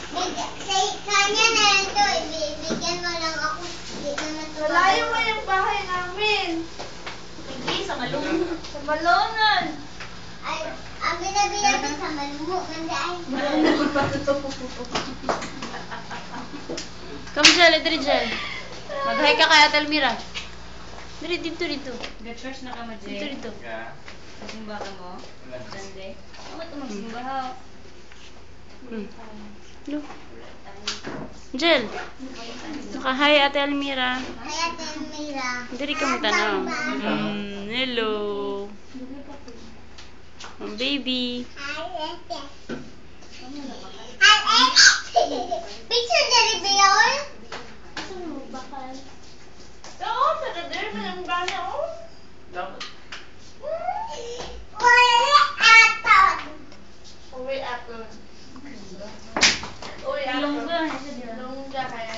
Kanya na lang to, ibibigyan mo lang ako. Hindi naman to. Malayo mo yung bahay namin. Hindi, sa malungan. Sa Malungan. Ay, ang binabilang ko sa malumo. Ganda ay. Come, Jel. Dito, Jel. Mag-hi ka kay Ate Elmira. Dito. Get-church na ka mo, Jay. Dito. Kasimba ka mo? Sunday. Ako ito magsimba ha. No. Jel. Naka-hi Ate Elmira. Kaya Mira. Dito ka mo tanong. Hello. Baby. Picture dari bawah. Oo, sa dader mo yung bahay ako. Uwi aton. Lungga. Lungga kaya.